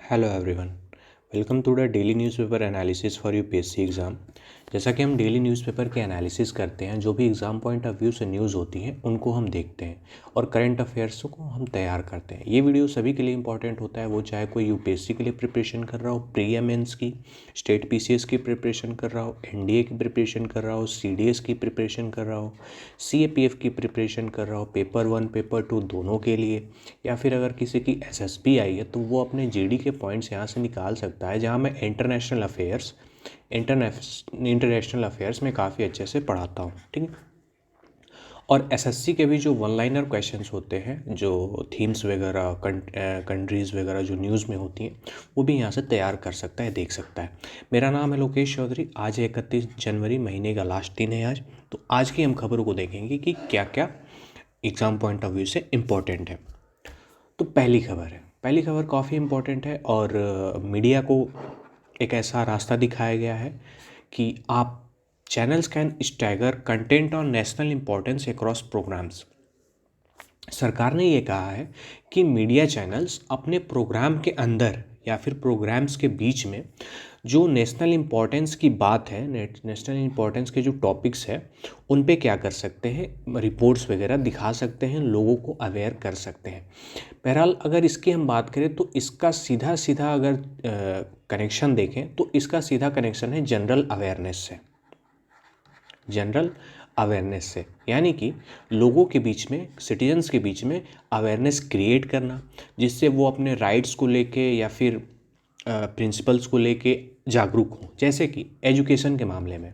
Hello everyone, welcome to the daily newspaper analysis for UPSC exam. जैसा कि हम daily newspaper के analysis करते हैं, जो भी एग्ज़ाम पॉइंट ऑफ व्यू से न्यूज़ होती हैं उनको हम देखते हैं और करंट अफेयर्स को हम तैयार करते हैं। ये वीडियो सभी के लिए इंपॉर्टेंट होता है, वो चाहे कोई यूपीएससी के लिए प्रिपरेशन कर रहा हो, प्री मेंस की, स्टेट पीसीएस की प्रिपरेशन कर रहा हो, एनडीए की प्रिपरेशन कर रहा हो, सीडीएस की प्रिपरेशन कर रहा हो, सीएपीएफ की प्रिपरेशन कर रहा हो, पेपर 1 पेपर 2 दोनों के लिए, या फिर अगर किसी की एसएसबी आई है तो वो अपने जीडी के पॉइंट्स यहाँ से निकाल सकता है, जहाँ मैं इंटरनेशनल अफेयर्स में काफ़ी अच्छे से पढ़ाता हूँ। ठीक है। और एसएससी के भी जो वन लाइनर क्वेश्चंस होते हैं, जो थीम्स वगैरह, कंट्रीज़ वगैरह जो न्यूज़ में होती हैं, वो भी यहाँ से तैयार कर सकता है, देख सकता है। मेरा नाम है लोकेश चौधरी। आज 31 जनवरी, महीने का लास्ट दिन है आज। तो आज की हम खबरों को देखेंगे कि क्या क्या एग्ज़ाम पॉइंट ऑफ व्यू से इम्पोर्टेंट है। तो पहली खबर काफ़ी इम्पोर्टेंट है और मीडिया को एक ऐसा रास्ता दिखाया गया है कि आप channels can stagger content on national importance across programmes. सरकार ने ये कहा है कि मीडिया चैनल्स अपने प्रोग्राम के अंदर या फिर प्रोग्राम्स के बीच में जो नेशनल इम्पोर्टेंस की बात है, नेशनल इम्पोर्टेंस के जो टॉपिक्स है, उन पे क्या कर सकते हैं, रिपोर्ट्स वगैरह दिखा सकते हैं, लोगों को अवेयर कर सकते हैं। बहरहाल अगर इसकी हम बात करें तो इसका सीधा सीधा अगर कनेक्शन देखें तो इसका सीधा कनेक्शन है जनरल अवेयरनेस से, यानी कि लोगों के बीच में, सिटीजन्स के बीच में अवेयरनेस क्रिएट करना, जिससे वो अपने राइट्स को लेके या फिर प्रिंसिपल्स को लेके जागरूक हों। जैसे कि एजुकेशन के मामले में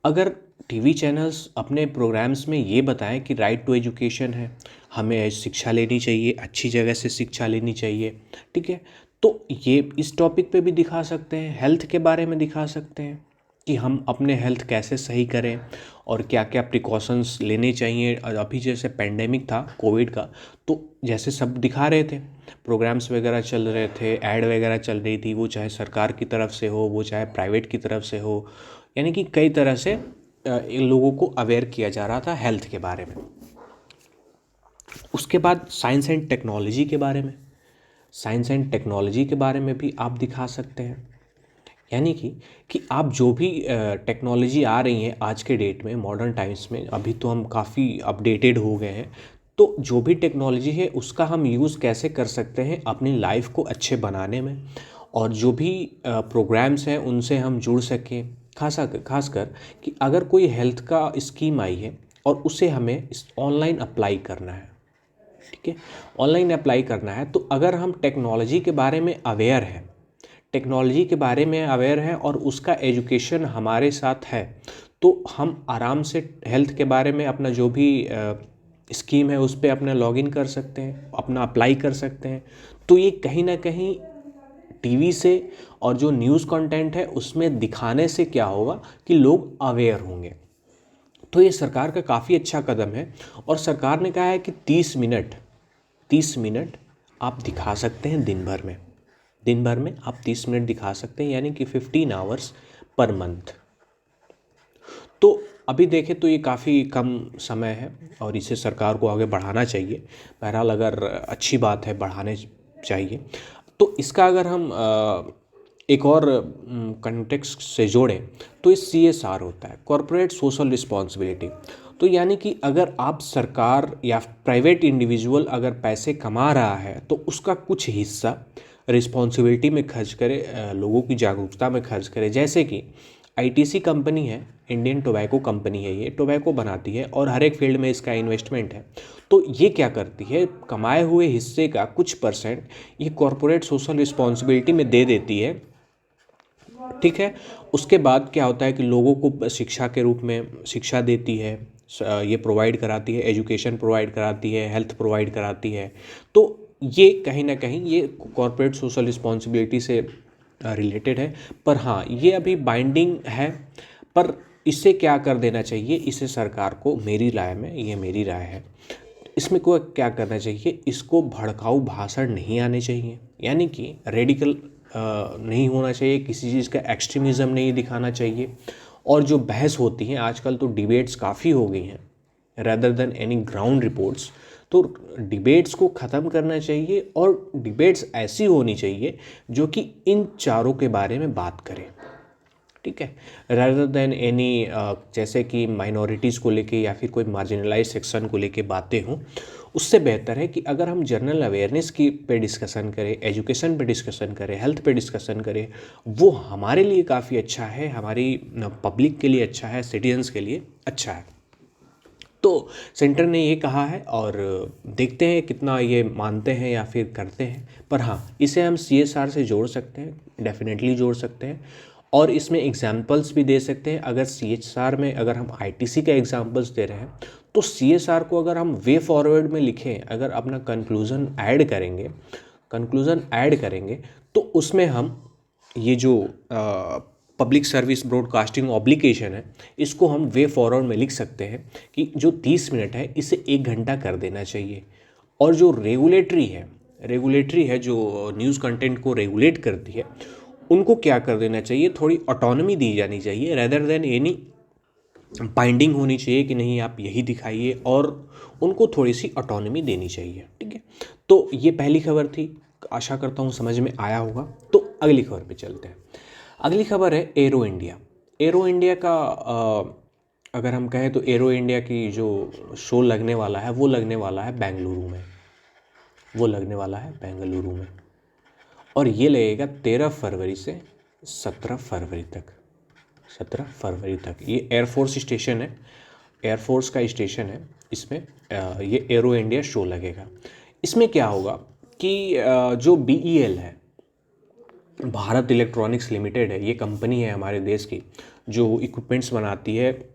अगर टीवी चैनल्स अपने प्रोग्राम्स में ये बताएं कि राइट टू एजुकेशन है, हमें शिक्षा लेनी चाहिए, अच्छी जगह से शिक्षा लेनी चाहिए, ठीक है, तो ये इस टॉपिक पे भी दिखा सकते हैं। हेल्थ के बारे में दिखा सकते हैं कि हम अपने हेल्थ कैसे सही करें और क्या क्या प्रिकॉशंस लेने चाहिए। अभी जैसे पेंडेमिक था कोविड का, तो जैसे सब दिखा रहे थे, प्रोग्राम्स वगैरह चल रहे थे, ऐड वगैरह चल रही थी, वो चाहे सरकार की तरफ से हो, वो चाहे प्राइवेट की तरफ से हो, यानी कि कई तरह से इन लोगों को अवेयर किया जा रहा था हेल्थ के बारे में। उसके बाद साइंस एंड टेक्नोलॉजी के बारे में भी आप दिखा सकते हैं, यानी कि आप जो भी टेक्नोलॉजी आ रही है आज के डेट में, मॉडर्न टाइम्स में, अभी तो हम काफ़ी अपडेटेड हो गए हैं, तो जो भी टेक्नोलॉजी है उसका हम यूज़ कैसे कर सकते हैं अपनी लाइफ को अच्छे बनाने में, और जो भी प्रोग्राम्स हैं उनसे हम जुड़ सकें। खासकर कि अगर कोई हेल्थ का स्कीम आई है और उसे हमें ऑनलाइन अप्लाई करना है, ठीक है, ऑनलाइन अप्लाई करना है, तो अगर हम टेक्नोलॉजी के बारे में अवेयर हैं और उसका एजुकेशन हमारे साथ है, तो हम आराम से हेल्थ के बारे में अपना जो भी स्कीम है उस पर अपना लॉगिन कर सकते हैं, अपना अप्लाई कर सकते हैं। तो ये कहीं ना कहीं टीवी से और जो न्यूज़ कंटेंट है उसमें दिखाने से क्या होगा कि लोग अवेयर होंगे। तो ये सरकार का काफ़ी अच्छा कदम है और सरकार ने कहा है कि 30 मिनट आप दिखा सकते हैं दिन भर में आप 30 मिनट दिखा सकते हैं, यानी कि 15 आवर्स पर मंथ। तो अभी देखें तो ये काफ़ी कम समय है और इसे सरकार को आगे बढ़ाना चाहिए। बहरहाल अगर अच्छी बात है, बढ़ाने चाहिए। तो इसका अगर हम एक और कंटेक्स्ट से जोड़ें तो ये CSR होता है, कॉरपोरेट सोशल रिस्पॉन्सिबिलिटी। तो यानी कि अगर आप सरकार या प्राइवेट इंडिविजुअल अगर पैसे कमा रहा है तो उसका कुछ हिस्सा रिस्पॉन्सिबिलिटी में खर्च करे, लोगों की जागरूकता में खर्च करे। जैसे कि ITC कंपनी है, इंडियन टोबैको कंपनी है, ये टोबैको बनाती है और हर एक फील्ड में इसका इन्वेस्टमेंट है। तो ये क्या करती है, कमाए हुए हिस्से का कुछ परसेंट ये कॉरपोरेट सोशल रिस्पॉन्सिबिलिटी में दे देती है, ठीक है। उसके बाद क्या होता है कि लोगों को शिक्षा के रूप में शिक्षा देती है, ये प्रोवाइड कराती है, एजुकेशन प्रोवाइड कराती है, हेल्थ प्रोवाइड कराती है। तो ये कहीं ना कहीं ये कॉरपोरेट सोशल रिस्पॉन्सिबिलिटी से रिलेटेड है। पर हाँ, ये अभी बाइंडिंग है, पर इसे क्या कर देना चाहिए, इसे सरकार को, मेरी राय है, इसमें को क्या करना चाहिए, इसको भड़काऊ भाषण नहीं आने चाहिए, यानी कि रेडिकल नहीं होना चाहिए, किसी चीज़ का एक्सट्रीमिज़म नहीं दिखाना चाहिए। और जो बहस होती हैं आजकल, तो डिबेट्स काफ़ी हो गई हैं rather than any ground reports. तो डिबेट्स को ख़त्म करना चाहिए और डिबेट्स ऐसी होनी चाहिए जो कि इन चारों के बारे में बात करे, ठीक है, रादर देन एनी जैसे कि माइनॉरिटीज़ को लेके या फिर कोई मार्जिनलाइज सेक्शन को लेके बातें हों। उससे बेहतर है कि अगर हम जनरल अवेयरनेस की पे डिस्कशन करें, एजुकेशन पे डिस्कशन करें, हेल्थ पे डिस्कशन करें, वो हमारे लिए काफ़ी अच्छा है, हमारी पब्लिक के लिए अच्छा है, सिटीजन्स के लिए अच्छा है। तो सेंटर ने ये कहा है और देखते हैं कितना ये मानते हैं या फिर करते हैं। पर हाँ, इसे हम CSR से जोड़ सकते हैं, डेफिनेटली जोड़ सकते हैं, और इसमें एग्जाम्पल्स भी दे सकते हैं। अगर CSR में अगर हम ITC का एग्जाम्पल्स दे रहे हैं तो CSR को अगर हम वे फॉरवर्ड में लिखें, अगर अपना कंक्लूज़न ऐड करेंगे तो उसमें हम ये जो पब्लिक सर्विस ब्रॉडकास्टिंग ऑब्लिगेशन है, इसको हम वे फॉरवर्ड में लिख सकते हैं कि जो 30 मिनट है इसे 1 घंटा कर देना चाहिए। और जो रेगुलेटरी है जो न्यूज़ कंटेंट को रेगुलेट करती है, उनको क्या कर देना चाहिए, थोड़ी ऑटोनॉमी दी जानी चाहिए, रेदर देन एनी बाइंडिंग होनी चाहिए कि नहीं आप यही दिखाइए, और उनको थोड़ी सी ऑटोनॉमी देनी चाहिए, ठीक है। तो ये पहली खबर थी, आशा करता हूँ समझ में आया होगा। तो अगली खबर पे चलते हैं। अगली खबर है एरो इंडिया। एरो इंडिया का अगर हम कहें तो एरो इंडिया की जो शो लगने वाला है वो लगने वाला है बेंगलुरु में, और ये लगेगा 13 फरवरी से 17 फरवरी तक। ये एयरफोर्स का स्टेशन है। इसमें ये एरो इंडिया शो लगेगा। इसमें क्या होगा कि जो BEL है, भारत इलेक्ट्रॉनिक्स लिमिटेड है, ये कंपनी है हमारे देश की जो इक्विपमेंट्स बनाती है,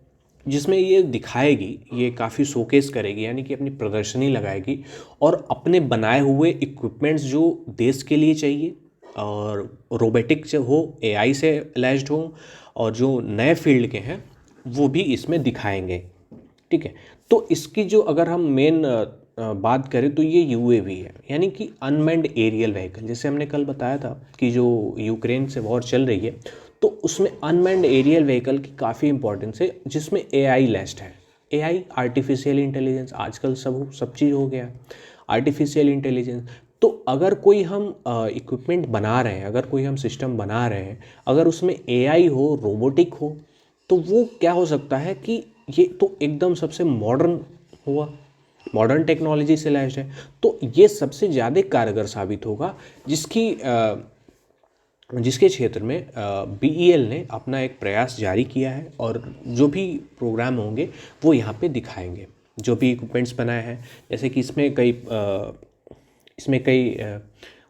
जिसमें ये दिखाएगी, ये काफ़ी शोकेस करेगी, यानी कि अपनी प्रदर्शनी लगाएगी और अपने बनाए हुए इक्विपमेंट्स जो देश के लिए चाहिए, और रोबोटिक से हो, AI से लैस्ड हो, और जो नए फील्ड के हैं वो भी इसमें दिखाएंगे, ठीक है। तो इसकी जो अगर हम मेन बात करें तो ये UAV है, यानी कि अनमैन्ड एरियल व्हीकल। जैसे हमने कल बताया था कि जो यूक्रेन से वॉर चल रही है तो उसमें अनमैन्ड एरियल व्हीकल की काफ़ी इंपॉर्टेंस है, जिसमें AI लेस्ट है। AI आर्टिफिशियल इंटेलिजेंस, आजकल सब चीज़ हो गया आर्टिफिशियल इंटेलिजेंस। तो अगर कोई हम इक्विपमेंट बना रहे हैं, अगर कोई हम सिस्टम बना रहे हैं, अगर उसमें AI हो, रोबोटिक हो, तो वो क्या हो सकता है कि ये तो एकदम सबसे मॉडर्न हुआ, मॉडर्न टेक्नोलॉजी से लैस है, तो ये सबसे ज़्यादा कारगर साबित होगा, जिसके क्षेत्र में BEL ने अपना एक प्रयास जारी किया है, और जो भी प्रोग्राम होंगे वो यहाँ पे दिखाएंगे, जो भी इक्विपमेंट्स बनाए हैं। जैसे कि इसमें कई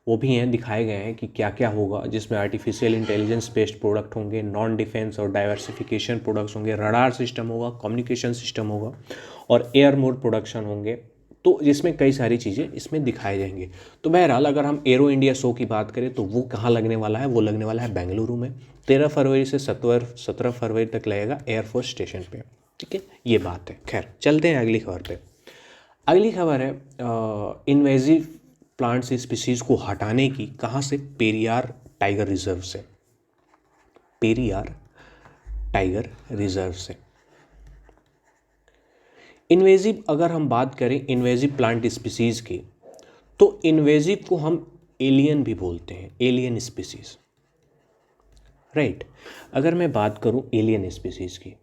वो भी हैं, दिखाए गए हैं कि क्या क्या होगा, जिसमें आर्टिफिशियल इंटेलिजेंस बेस्ड प्रोडक्ट होंगे, नॉन डिफेंस और डाइवर्सिफिकेशन प्रोडक्ट्स होंगे, रडार सिस्टम होगा, कम्युनिकेशन सिस्टम होगा, और एयर मोड प्रोडक्शन होंगे। तो जिसमें कई सारी चीज़ें इसमें दिखाई जाएंगी। तो बहरहाल अगर हम एरो इंडिया शो की बात करें तो वो कहाँ लगने वाला है, वो लगने वाला है बेंगलुरु में, 13 फरवरी से 17 फरवरी तक लगेगा एयरफोर्स स्टेशन पे, ठीक है। ये बात है। खैर चलते हैं अगली खबर पे। अगली खबर है इन्वेजिव प्लांट्स स्पीसीज को हटाने की, कहाँ से, पेरियार टाइगर रिजर्व से। इन्वेजिव, अगर हम बात करें इन्वेजिव प्लांट स्पीसीज की, तो इन्वेजिव को हम एलियन भी बोलते हैं, एलियन स्पीसीज, राइट। अगर मैं बात करूं एलियन स्पीसीज की,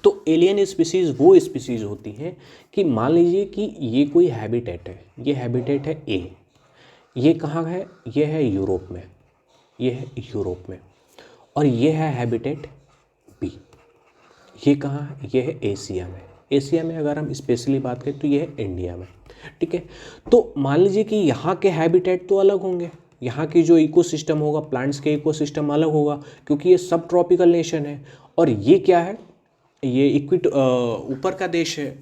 तो एलियन स्पीसीज वो स्पीसीज होती हैं कि मान लीजिए कि ये कोई हैबिटेट है, ये हैबिटेट है A, ये कहाँ है, ये है यूरोप में, और ये है हैबिटेट B, ये कहाँ है, ये है एशिया में अगर हम स्पेशली बात करें तो ये है इंडिया में, ठीक है। तो मान लीजिए कि यहाँ के हैबिटेट तो अलग होंगे, यहाँ की जो इकोसिस्टम होगा, प्लांट्स के इकोसिस्टम अलग होगा, क्योंकि ये सब ट्रॉपिकल नेशन है, और ये क्या है, ये ऊपर का देश है।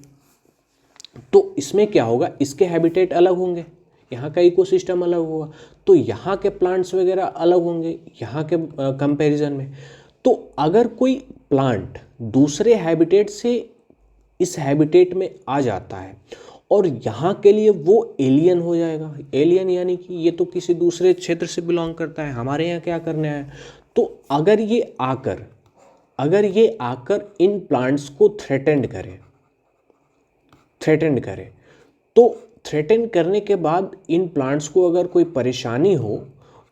तो इसमें क्या होगा, इसके हैबिटेट अलग होंगे, यहाँ का इकोसिस्टम अलग होगा, तो यहाँ के प्लांट्स वगैरह अलग होंगे यहाँ के कंपैरिजन में। तो अगर कोई प्लांट दूसरे हैबिटेट से इस हैबिटेट में आ जाता है और यहाँ के लिए वो एलियन हो जाएगा। एलियन यानी कि ये तो किसी दूसरे क्षेत्र से बिलोंग करता है, हमारे यहाँ क्या करना है। तो अगर ये आकर इन प्लांट्स को थ्रेटेंड करे, तो थ्रेटन करने के बाद इन प्लांट्स को अगर कोई परेशानी हो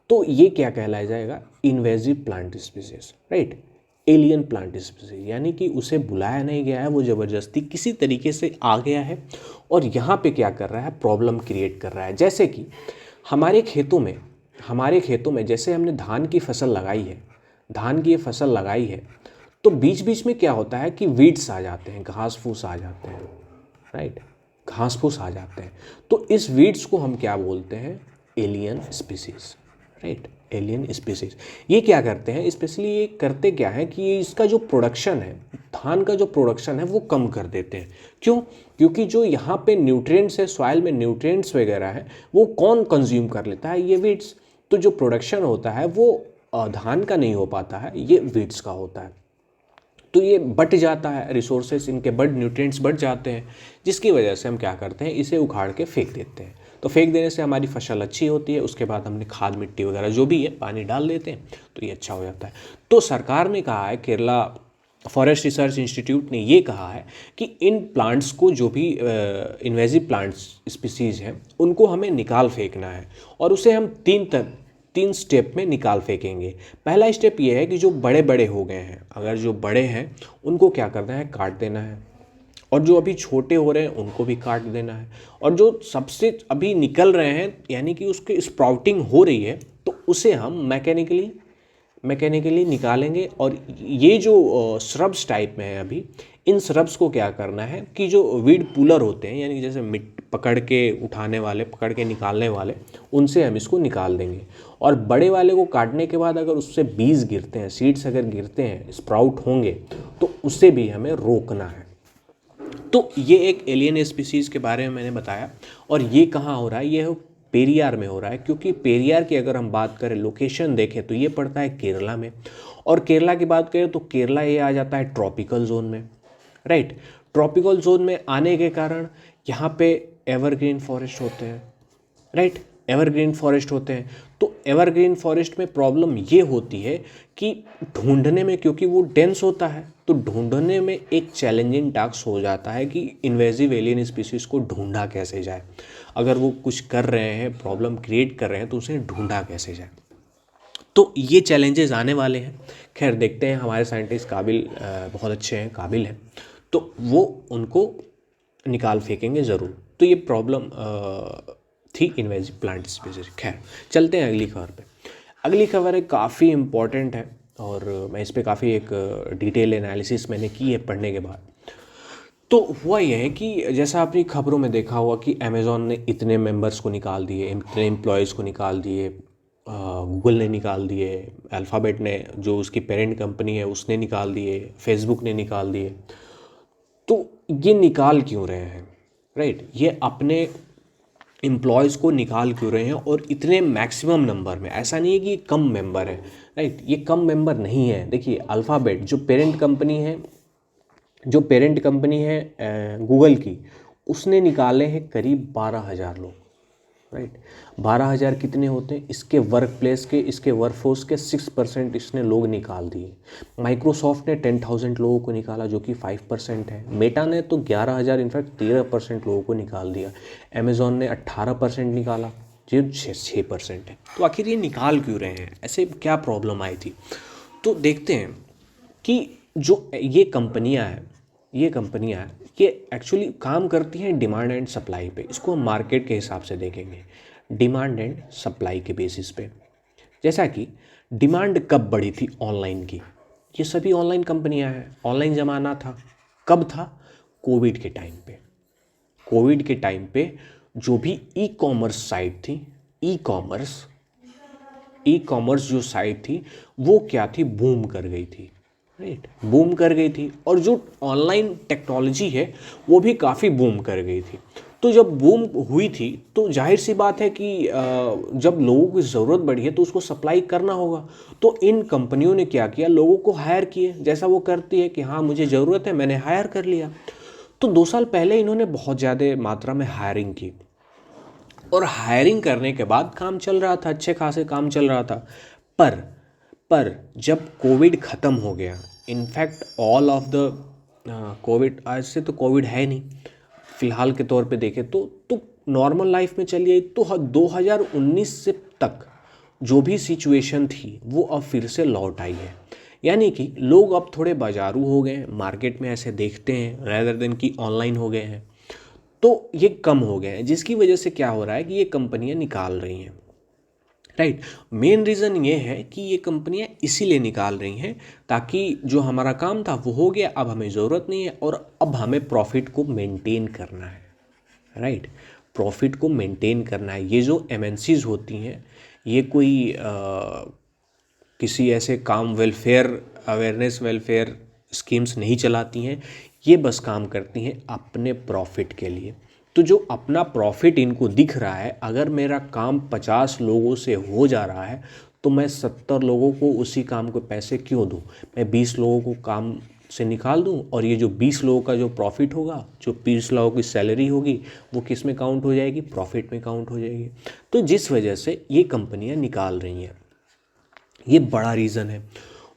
तो ये क्या कहलाया जाएगा, invasive plant species, right, alien plant species, यानी कि उसे बुलाया नहीं गया है, वो ज़बरदस्ती किसी तरीके से आ गया है और यहाँ पे क्या कर रहा है, प्रॉब्लम क्रिएट कर रहा है। जैसे कि हमारे खेतों में जैसे हमने धान की फसल लगाई है, धान की ये फसल लगाई है, तो बीच बीच में क्या होता है कि वीड्स आ जाते हैं, घास फूस आ जाते हैं, राइट, घास फूस आ जाते हैं। तो इस वीड्स को हम क्या बोलते हैं, alien species, right, alien species. ये क्या करते हैं, स्पेशली ये करते क्या है कि ये इसका जो प्रोडक्शन है, धान का जो प्रोडक्शन है वो कम कर देते हैं। क्यों? क्योंकि जो यहाँ पे न्यूट्रिएंट्स है, सॉइल में न्यूट्रिएंट्स वगैरह है, वो कौन कंज्यूम कर लेता है, ये वीड्स। तो जो प्रोडक्शन होता है वो धान का नहीं हो पाता है, ये वीड्स का होता है। तो ये बट जाता है, रिसोर्सेज इनके न्यूट्रिएंट्स बढ़ जाते हैं, जिसकी वजह से हम क्या करते हैं, इसे उखाड़ के फेंक देते हैं। तो फेंक देने से हमारी फसल अच्छी होती है, उसके बाद हमने खाद मिट्टी वगैरह जो भी है पानी डाल देते हैं तो ये अच्छा हो जाता है। तो सरकार ने कहा है, केरला फॉरेस्ट रिसर्च इंस्टीट्यूट ने ये कहा है कि इन प्लांट्स को, जो भी इन्वेजिव प्लांट्स स्पीसीज़ हैं, उनको हमें निकाल फेंकना है और उसे हम तीन स्टेप में निकाल फेंकेंगे। पहला स्टेप ये है कि जो बड़े बड़े हो गए हैं, अगर जो बड़े हैं उनको क्या करना है, काट देना है, और जो अभी छोटे हो रहे हैं उनको भी काट देना है, और जो सबसे अभी निकल रहे हैं यानी कि उसकी स्प्राउटिंग हो रही है, तो उसे हम मैकेनिकली निकालेंगे। और ये जो श्रब्स टाइप में है अभी, इन श्रब्स को क्या करना है कि जो वीड पुलर होते हैं, यानी जैसे पकड़ के उठाने वाले, पकड़ के निकालने वाले, उनसे हम इसको निकाल देंगे। और बड़े वाले को काटने के बाद अगर उससे बीज गिरते हैं, सीड्स अगर गिरते हैं, स्प्राउट होंगे, तो उससे भी हमें रोकना है। तो ये एक एलियन स्पीसीज़ के बारे में मैंने बताया। और ये कहाँ हो रहा है, ये पेरियार में हो रहा है, क्योंकि पेरियार की अगर हम बात करें, लोकेशन देखें, तो ये पड़ता है केरला में। और केरला की बात करें तो केरला ये आ जाता है ट्रॉपिकल जोन में, राइट। ट्रॉपिकल जोन में आने के कारण यहाँ पे एवरग्रीन फॉरेस्ट होते हैं, राइट, एवरग्रीन फॉरेस्ट होते हैं। तो एवरग्रीन फॉरेस्ट में प्रॉब्लम ये होती है कि ढूंढने में, क्योंकि वो डेंस होता है, तो ढूंढने में एक चैलेंजिंग टास्क हो जाता है कि इन्वेजिव एलियन स्पीसीज़ को ढूंढा कैसे जाए। अगर वो कुछ कर रहे हैं, प्रॉब्लम क्रिएट कर रहे हैं, तो उसे ढूंढा कैसे जाए। तो ये चैलेंजेस आने वाले हैं। खैर देखते हैं, हमारे साइंटिस्ट बहुत अच्छे हैं, काबिल हैं, तो वो उनको निकाल फेंकेंगे ज़रूर। तो ये प्रॉब्लम थी इन्वेजिव प्लांट स्पीसीज। खैर चलते हैं अगली खबर पे। अगली खबर एक काफ़ी इम्पॉर्टेंट है और मैं इस पर काफ़ी एक डिटेल एनालिसिस मैंने की है पढ़ने के बाद। तो हुआ यह है कि जैसा आपने खबरों में देखा हुआ कि अमेज़ॉन ने इतने मेंबर्स को निकाल दिए, इतने एम्प्लॉयज़ को निकाल दिए, गूगल ने निकाल दिए, अल्फ़ाबेट ने जो उसकी पेरेंट कंपनी है उसने निकाल दिए, फेसबुक ने निकाल दिए। तो ये निकाल क्यों रहे हैं, राइट, ये अपने एम्प्लॉयज़ को निकाल क्यों रहे हैं, और इतने मैक्सिमम नंबर में। ऐसा नहीं है कि ये कम मेंबर है, राइट, ये कम मेंबर नहीं है। देखिए अल्फ़ाबेट जो पेरेंट कंपनी है गूगल की, उसने निकाले हैं करीब 12,000 लोग, राइट। 12,000 कितने होते हैं, इसके वर्क प्लेस के, इसके वर्कफोर्स के 6% इसने लोग निकाल दिए। माइक्रोसॉफ्ट ने 10,000 लोगों को निकाला, जो कि 5% है। मेटा ने तो 11,000, इनफैक्ट 13% लोगों को निकाल दिया। अमेज़ॉन ने 18% निकाला, जो 6% है। तो आखिर ये निकाल क्यों रहे हैं, ऐसे क्या प्रॉब्लम आई थी? तो देखते हैं कि जो ये कंपनियां हैं, ये एक्चुअली काम करती हैं डिमांड एंड सप्लाई पे। इसको हम मार्केट के हिसाब से देखेंगे, डिमांड एंड सप्लाई के बेसिस पे। जैसा कि डिमांड कब बढ़ी थी ऑनलाइन की, ये सभी ऑनलाइन कंपनियां हैं, ऑनलाइन ज़माना था। कब था? कोविड के टाइम पे। कोविड के टाइम पे जो भी ई कॉमर्स साइट थी, ई कॉमर्स जो साइट थी वो क्या थी, बूम कर गई थी, राइट, बूम कर गई थी। और जो ऑनलाइन टेक्नोलॉजी है वो भी काफ़ी बूम कर गई थी। तो जब बूम हुई थी तो जाहिर सी बात है कि जब लोगों की ज़रूरत बढ़ी है तो उसको सप्लाई करना होगा। तो इन कंपनियों ने क्या किया, लोगों को हायर किए, जैसा वो करती है कि हाँ मुझे ज़रूरत है, मैंने हायर कर लिया। तो 2 साल पहले इन्होंने बहुत ज़्यादा मात्रा में हायरिंग की, और हायरिंग करने के बाद काम चल रहा था, अच्छे खासे काम चल रहा था। पर जब कोविड ख़त्म हो गया, in fact all of the Covid, आज से तो कोविड है नहीं, फ़िलहाल के तौर पे देखें तो नॉर्मल लाइफ में चलिए तो 2019 से तक जो भी सिचुएशन थी वो अब फिर से लौट आई है। यानी कि लोग अब थोड़े बाजारू हो गए हैं, मार्केट में ऐसे देखते हैं रैदर देन कि ऑनलाइन हो गए हैं, तो ये कम हो गए हैं, जिसकी वजह से क्या हो रहा है कि ये कंपनियां निकाल रही हैं। राइट। मेन रीज़न ये है कि ये कंपनियां इसीलिए निकाल रही हैं ताकि जो हमारा काम था वो हो गया, अब हमें ज़रूरत नहीं है और अब हमें प्रॉफिट को मेंटेन करना है। राइट। प्रॉफिट को मेंटेन करना है। ये जो एमएनसीज होती हैं ये कोई किसी ऐसे काम वेलफेयर अवेयरनेस वेलफेयर स्कीम्स नहीं चलाती हैं, ये बस काम करती हैं अपने प्रॉफिट के लिए। तो जो अपना प्रॉफिट इनको दिख रहा है, अगर मेरा काम 50 लोगों से हो जा रहा है तो मैं 70 लोगों को उसी काम को पैसे क्यों दूं, मैं 20 लोगों को काम से निकाल दूं और ये जो 20 लोगों का जो प्रॉफिट होगा, जो 20 लोगों की सैलरी होगी, वो किस में काउंट हो जाएगी, प्रॉफिट में काउंट हो जाएगी। तो जिस वजह से ये कंपनियां निकाल रही हैं, ये बड़ा रीज़न है।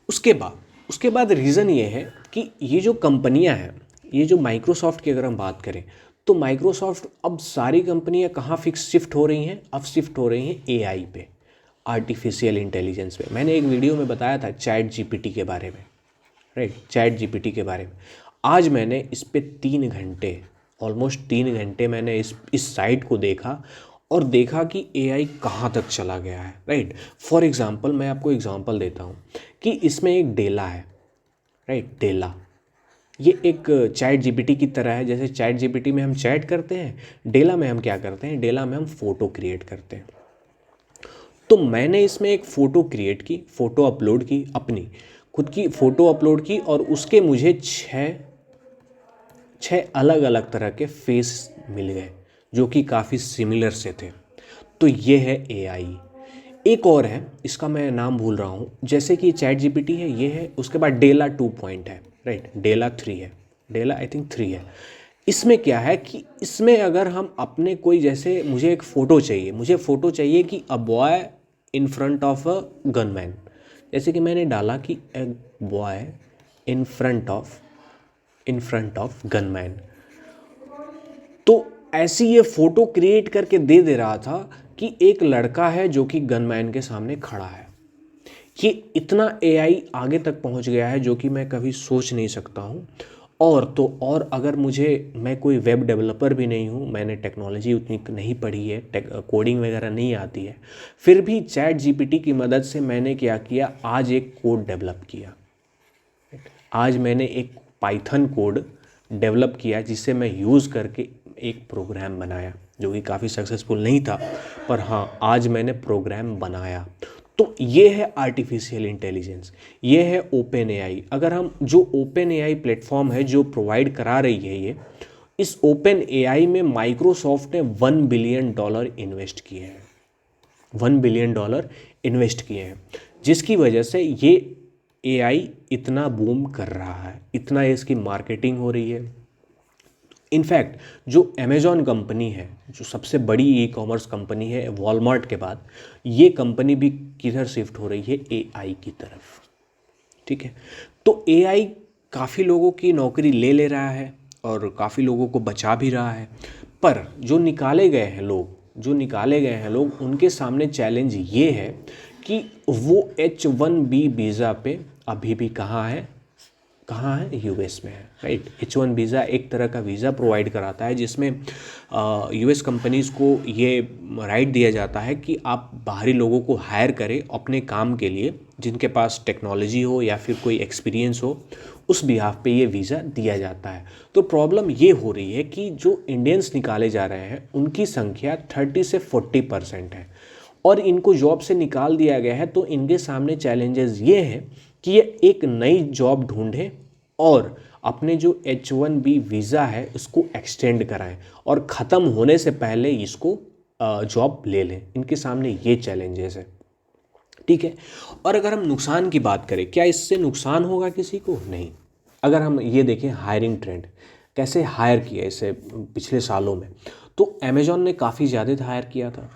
उसके बाद रीज़न ये है कि ये जो कंपनियां हैं, ये जो माइक्रोसॉफ्ट की अगर हम बात करें तो माइक्रोसॉफ्ट अब सारी कंपनियां कहाँ शिफ्ट हो रही हैं, अब शिफ्ट हो रही हैं एआई पे, आर्टिफिशियल इंटेलिजेंस पे। मैंने एक वीडियो में बताया था चैट जीपीटी के बारे में। राइट, चैट जीपीटी के बारे में आज मैंने इस पे 3 घंटे, ऑलमोस्ट 3 घंटे मैंने इस साइट को देखा और देखा कि एआई कहाँ तक चला गया है। राइट। फॉर एग्जांपल मैं आपको एग्जांपल देता हूँ कि इसमें एक डेला है। राइट, डेला ये एक चैट जीपीटी की तरह है। जैसे चैट जीपीटी में हम चैट करते हैं, डेला में हम क्या करते हैं, डेला में हम फ़ोटो क्रिएट करते हैं। तो मैंने इसमें एक फ़ोटो क्रिएट की, फ़ोटो अपलोड की, अपनी खुद की फ़ोटो अपलोड की और उसके मुझे छः अलग अलग तरह के फेस मिल गए जो कि काफ़ी सिमिलर से थे। तो ये है एआई। एक और है, इसका मैं नाम भूल रहा हूँ, जैसे कि चैट जीपीटी है, ये है, उसके बाद डेला 2 पॉइंट है। राइट, डेला 3 है, डेला आई थिंक 3 है। इसमें क्या है कि इसमें अगर हम अपने कोई, जैसे मुझे एक फ़ोटो चाहिए, मुझे फ़ोटो चाहिए कि a boy in front of a gunman, जैसे कि मैंने डाला कि a boy in front of gunman, तो ऐसी ये फ़ोटो क्रिएट करके दे रहा था कि एक लड़का है जो कि गनमैन के सामने खड़ा है। ये इतना एआई आगे तक पहुंच गया है जो कि मैं कभी सोच नहीं सकता हूँ। और तो और अगर मैं कोई वेब डेवलपर भी नहीं हूँ, मैंने टेक्नोलॉजी उतनी नहीं पढ़ी है, कोडिंग वगैरह नहीं आती है, फिर भी चैट जीपीटी की मदद से मैंने क्या किया, आज एक कोड डेवलप किया। आज मैंने एक पाइथन कोड डेवलप किया जिसे मैं यूज़ करके एक प्रोग्राम बनाया जो कि काफ़ी सक्सेसफुल नहीं था, पर हाँ आज मैंने प्रोग्राम बनाया। तो ये है आर्टिफिशियल इंटेलिजेंस, ये है ओपन एआई। अगर हम जो ओपन एआई प्लेटफॉर्म है जो प्रोवाइड करा रही है, ये इस ओपन एआई में माइक्रोसॉफ्ट ने $1 बिलियन इन्वेस्ट किए हैं, $1 बिलियन इन्वेस्ट किए हैं, जिसकी वजह से ये एआई इतना बूम कर रहा है, इतना इसकी मार्केटिंग हो रही है। इनफैक्ट जो अमेज़ॉन कंपनी है, जो सबसे बड़ी ई कॉमर्स कंपनी है वॉलमार्ट के बाद, ये कंपनी भी किधर शिफ्ट हो रही है, एआई की तरफ। ठीक है, तो एआई काफ़ी लोगों की नौकरी ले रहा है और काफ़ी लोगों को बचा भी रहा है, पर जो निकाले गए हैं लोग उनके सामने चैलेंज ये है कि वो H1B वीज़ा पे अभी भी कहाँ है, यूएस में है। राइट, H1 वीज़ा एक तरह का वीज़ा प्रोवाइड कराता है जिसमें यूएस कंपनीज़ को ये राइट दिया जाता है कि आप बाहरी लोगों को हायर करें अपने काम के लिए, जिनके पास टेक्नोलॉजी हो या फिर कोई एक्सपीरियंस हो, उस बिहाफ पे ये वीज़ा दिया जाता है। तो प्रॉब्लम ये हो रही है कि जो इंडियंस निकाले जा रहे हैं उनकी संख्या 30 से 40% है और इनको जॉब से निकाल दिया गया है। तो इनके सामने चैलेंजेस ये हैं कि ये एक नई जॉब ढूंढें और अपने जो H1B वीज़ा है उसको एक्सटेंड कराएं और ख़त्म होने से पहले इसको जॉब ले लें। इनके सामने ये चैलेंजेस है। ठीक है, और अगर हम नुकसान की बात करें, क्या इससे नुकसान होगा किसी को? नहीं। अगर हम ये देखें हायरिंग ट्रेंड, कैसे हायर किया इसे पिछले सालों में, तो अमेज़ॉन ने काफ़ी ज़्यादा हायर किया था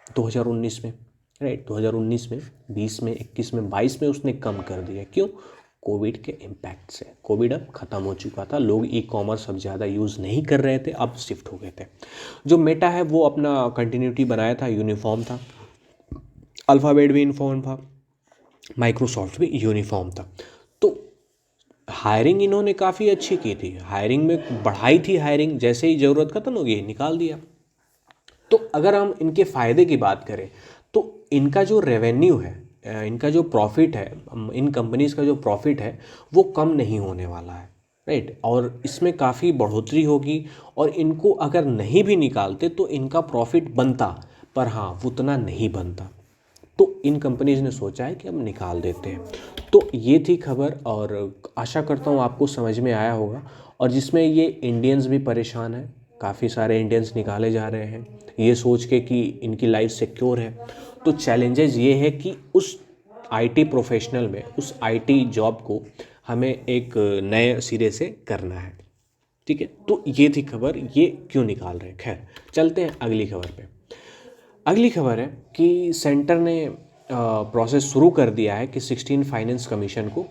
2019 में। राइट, 2019 में, 20 में, 21 में, 22 में उसने कम कर दिया। क्यों? कोविड के इम्पैक्ट से। कोविड अब ख़त्म हो चुका था, लोग ई कॉमर्स अब ज़्यादा यूज़ नहीं कर रहे थे, अब शिफ्ट हो गए थे। जो मेटा है वो अपना कंटिन्यूटी बनाया था, यूनिफॉर्म था, अल्फ़ाबेट भी यूनिफॉर्म था, माइक्रोसॉफ्ट भी यूनिफॉर्म था। तो हायरिंग इन्होंने काफ़ी अच्छी की थी, हायरिंग में बढ़ाई थी, हायरिंग जैसे ही ज़रूरत खत्म हो गई निकाल दिया। तो अगर हम इनके फ़ायदे की बात करें तो इनका जो रेवेन्यू है, इनका जो प्रॉफिट है, इन कंपनीज़ का जो प्रॉफिट है वो कम नहीं होने वाला है, राइट। और इसमें काफ़ी बढ़ोतरी होगी, और इनको अगर नहीं भी निकालते तो इनका प्रॉफिट बनता, पर हाँ उतना नहीं बनता। तो इन कंपनीज़ ने सोचा है कि हम निकाल देते हैं। तो ये थी खबर, और आशा करता हूँ आपको समझ में आया होगा, और जिसमें ये इंडियंस भी परेशान हैं, काफ़ी सारे इंडियंस निकाले जा रहे हैं ये सोच के कि इनकी लाइफ सिक्योर है। तो चैलेंजेस ये है कि उस आईटी प्रोफेशनल में, उस आईटी जॉब को हमें एक नए सिरे से करना है, ठीक है। तो ये थी खबर, ये क्यों निकाल रहे हैं। खैर चलते हैं अगली खबर पे। अगली खबर है कि सेंटर ने प्रोसेस शुरू कर दिया है कि 16 फाइनेंस कमीशन को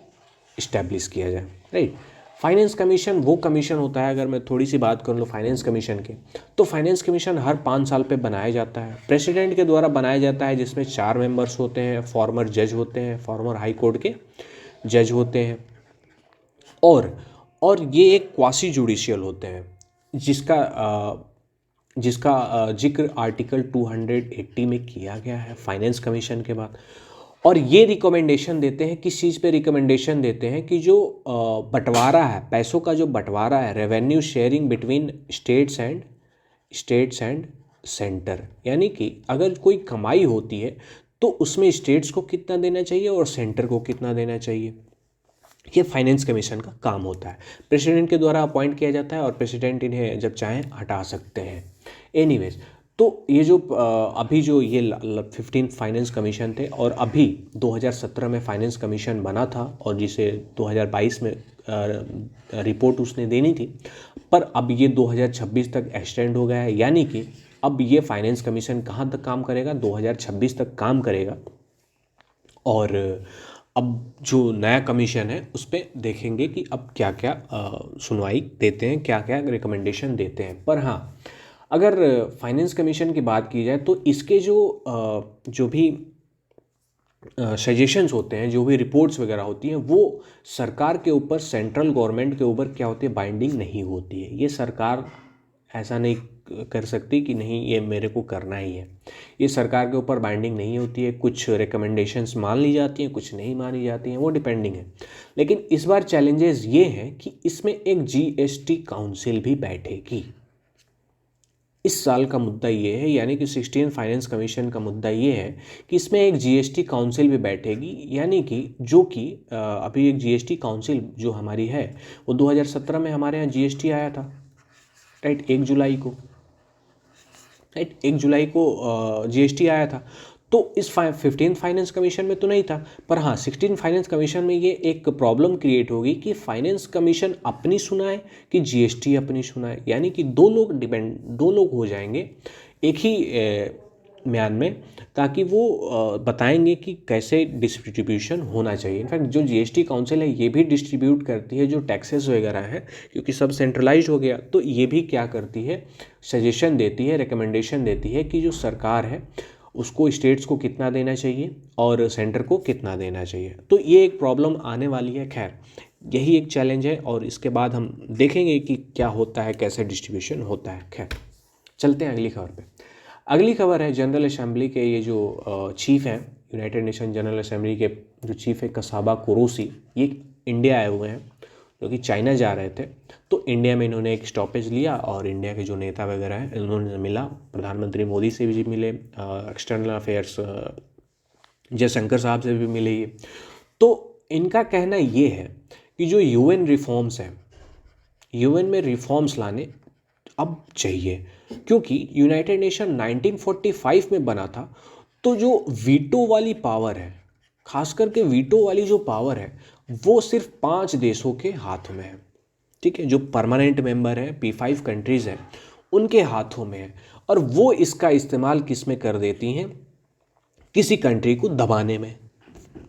इस्टेब्लिश किया जाए, राइट। फाइनेंस कमीशन वो कमीशन होता है, अगर मैं थोड़ी सी बात कर लूँ फाइनेंस कमीशन की, तो फाइनेंस कमीशन हर 5 साल पे बनाया जाता है, प्रेसिडेंट के द्वारा बनाया जाता है, जिसमें 4 मेंबर्स होते हैं, फॉर्मर जज होते हैं, फॉर्मर हाई कोर्ट के जज होते हैं, और ये एक क्वासी जुडिशियल होते हैं, जिसका जिक्र आर्टिकल 280 में किया गया है फाइनेंस कमीशन के बाद। और ये रिकमेंडेशन देते हैं, किस चीज़ पे रिकमेंडेशन देते हैं कि जो बंटवारा है, पैसों का जो बंटवारा है, revenue sharing between states and centre, यानी कि अगर कोई कमाई होती है तो उसमें स्टेट्स को कितना देना चाहिए और सेंटर को कितना देना चाहिए, ये फाइनेंस कमीशन का काम होता है। प्रेसिडेंट के द्वारा अपॉइंट किया जाता है, और प्रेसिडेंट इन्हें जब चाहें हटा सकते हैं। एनीवेज, तो ये जो अभी जो ये 15 फाइनेंस कमीशन थे, और अभी 2017 में फाइनेंस कमीशन बना था, और जिसे 2022 में रिपोर्ट उसने देनी थी, पर अब ये 2026 तक एक्सटेंड हो गया है, यानी कि अब ये फाइनेंस कमीशन कहाँ तक काम करेगा, 2026 तक काम करेगा। और अब जो नया कमीशन है उस पर देखेंगे कि अब क्या क्या सुनवाई देते हैं, क्या क्या रिकमेंडेशन देते हैं। पर हाँ, अगर फाइनेंस कमीशन की बात की जाए तो इसके जो भी सजेशंस होते हैं, जो भी रिपोर्ट्स वगैरह होती हैं, वो सरकार के ऊपर, सेंट्रल गवर्नमेंट के ऊपर क्या होती है, बाइंडिंग नहीं होती है। ये सरकार ऐसा नहीं कर सकती कि नहीं ये मेरे को करना ही है, ये सरकार के ऊपर बाइंडिंग नहीं होती है। कुछ रिकमेंडेशंस मान ली जाती हैं, कुछ नहीं मानी जाती हैं, वो डिपेंडिंग है। लेकिन इस बार चैलेंजेस ये हैं कि इसमें एक जीएसटी काउंसिल भी बैठेगी। इस साल का मुद्दा ये है, यानी कि 16 फाइनेंस कमीशन का मुद्दा ये है कि इसमें एक जीएसटी काउंसिल भी बैठेगी, यानी कि जो कि अभी एक जीएसटी काउंसिल जो हमारी है वो 2017 में हमारे यहाँ जीएसटी आया था, राइट, 1 जुलाई को, राइट, 1 जुलाई को जीएसटी आया था। तो इस 15 फाइनेंस कमीशन में तो नहीं था, पर हाँ 16 फाइनेंस कमीशन में ये एक प्रॉब्लम क्रिएट होगी कि फाइनेंस कमीशन अपनी सुनाए कि जीएसटी अपनी सुनाए, यानी कि दो लोग हो जाएंगे एक ही म्यान में, ताकि वो बताएंगे कि कैसे डिस्ट्रीब्यूशन होना चाहिए। इनफैक्ट जो जीएसटी काउंसिल है ये भी डिस्ट्रीब्यूट करती है जो टैक्सेस वगैरह हैं, क्योंकि सब सेंट्रलाइज हो गया, तो ये भी क्या करती है, सजेशन देती है, रिकमेंडेशन देती है कि जो सरकार है उसको स्टेट्स को कितना देना चाहिए और सेंटर को कितना देना चाहिए। तो ये एक प्रॉब्लम आने वाली है। खैर यही एक चैलेंज है, और इसके बाद हम देखेंगे कि क्या होता है, कैसे डिस्ट्रीब्यूशन होता है। खैर चलते हैं अगली खबर पे। अगली खबर है जनरल असेंबली के ये जो चीफ हैं, यूनाइटेड नेशन जनरल असेंबली के जो चीफ है कसाबा कुरोसी, ये इंडिया आए हुए हैं, जो कि चाइना जा रहे थे। तो इंडिया में इन्होंने एक स्टॉपेज लिया, और इंडिया के जो नेता वगैरह हैं इन्होंने मिला, प्रधानमंत्री मोदी से भी मिले, एक्सटर्नल अफेयर्स जयशंकर साहब से भी मिले ये। तो इनका कहना ये है कि जो यूएन रिफॉर्म्स हैं, यूएन में रिफॉर्म्स लाने अब चाहिए, क्योंकि यूनाइटेड नेशन 1945 में बना था। तो जो वीटो वाली पावर है, खास करके वीटो वाली जो पावर है, वो सिर्फ 5 देशों के हाथ में है, ठीक है, जो परमानेंट मेंबर है, P5 कंट्रीज़ हैं, उनके हाथों में है। और वो इसका इस्तेमाल किस में कर देती हैं, किसी कंट्री को दबाने में,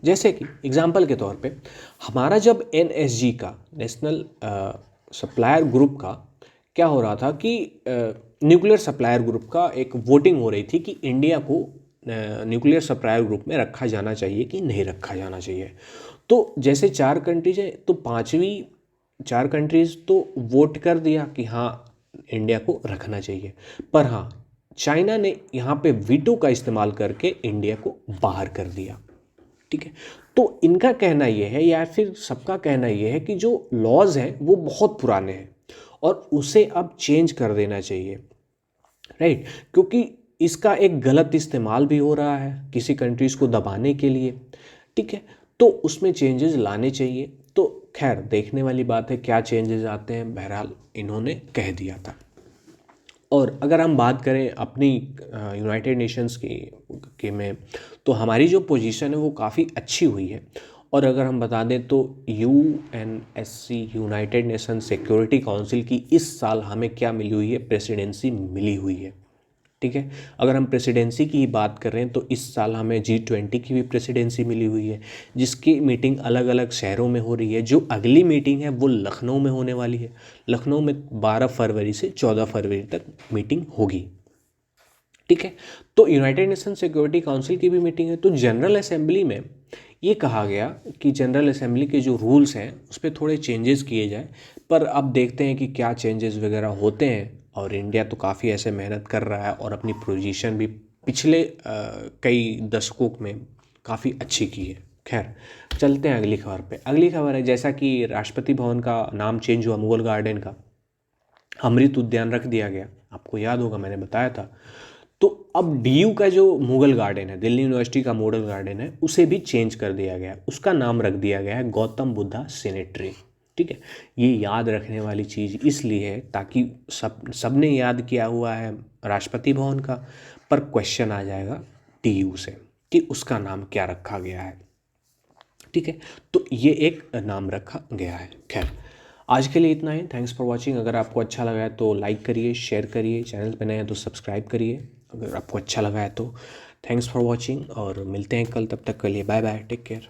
जैसे कि एग्जाम्पल के तौर पे हमारा जब NSG का नेशनल सप्लायर ग्रुप का क्या हो रहा था कि न्यूक्लियर सप्लायर ग्रुप का एक वोटिंग हो रही थी कि इंडिया को न्यूक्लियर सप्लायर ग्रुप में रखा जाना चाहिए कि नहीं रखा जाना चाहिए। तो जैसे 4 कंट्रीज हैं तो पांचवी 4 कंट्रीज तो वोट कर दिया कि हाँ इंडिया को रखना चाहिए, पर हाँ चाइना ने यहाँ पे वीटो का इस्तेमाल करके इंडिया को बाहर कर दिया। ठीक है, तो इनका कहना यह है या फिर सबका कहना यह है कि जो लॉज हैं वो बहुत पुराने हैं और उसे अब चेंज कर देना चाहिए, राइट, क्योंकि इसका एक गलत इस्तेमाल भी हो रहा है किसी कंट्रीज़ को दबाने के लिए। ठीक है, तो उसमें चेंजेस लाने चाहिए। तो खैर देखने वाली बात है क्या चेंजेस आते हैं, बहरहाल इन्होंने कह दिया था। और अगर हम बात करें अपनी यूनाइटेड नेशंस की में, तो हमारी जो पोजीशन है वो काफ़ी अच्छी हुई है। और अगर हम बता दें तो UNSC United nation security council की इस साल हमें क्या मिली हुई है, प्रेसिडेंसी मिली हुई है। ठीक है, अगर हम प्रेसिडेंसी की ही बात कर रहे हैं तो इस साल हमें G20 की भी प्रेसिडेंसी मिली हुई है, जिसकी मीटिंग अलग अलग शहरों में हो रही है। जो अगली मीटिंग है वो लखनऊ में होने वाली है। लखनऊ में 12 फरवरी से 14 फरवरी तक मीटिंग होगी। ठीक है, तो यूनाइटेड नेशन सिक्योरिटी काउंसिल की भी मीटिंग है। तो जनरल असेंबली में ये कहा गया कि जनरल असेंबली के जो रूल्स हैं उस पर थोड़े चेंजेस किए जाए, पर अब देखते हैं कि क्या चेंजेस वगैरह होते हैं। और इंडिया तो काफ़ी ऐसे मेहनत कर रहा है और अपनी पोजीशन भी पिछले कई दशकों में काफ़ी अच्छी की है। खैर चलते हैं अगली खबर पे। अगली खबर है जैसा कि राष्ट्रपति भवन का नाम चेंज हुआ मुगल गार्डन का, अमृत उद्यान रख दिया गया, आपको याद होगा मैंने बताया था। तो अब DU का जो मुगल गार्डन है, दिल्ली यूनिवर्सिटी का मॉडल गार्डन है, उसे भी चेंज कर दिया गया। उसका नाम रख दिया गया है गौतम बुद्धा सेनेटरी। ठीक है, ये याद रखने वाली चीज़ इसलिए है ताकि सबने याद किया हुआ है राष्ट्रपति भवन का, पर क्वेश्चन आ जाएगा DU से कि उसका नाम क्या रखा गया है। ठीक है, तो ये एक नाम रखा गया है। खैर आज के लिए इतना ही। Thanks for watching. अगर आपको अच्छा लगा है तो लाइक करिए, शेयर करिए, चैनल पर नए हैं तो सब्सक्राइब करिए अगर आपको अच्छा लगा है तो। थैंक्स फॉर वॉचिंग और मिलते हैं कल, तब तक के लिए बाय बाय, टेक केयर।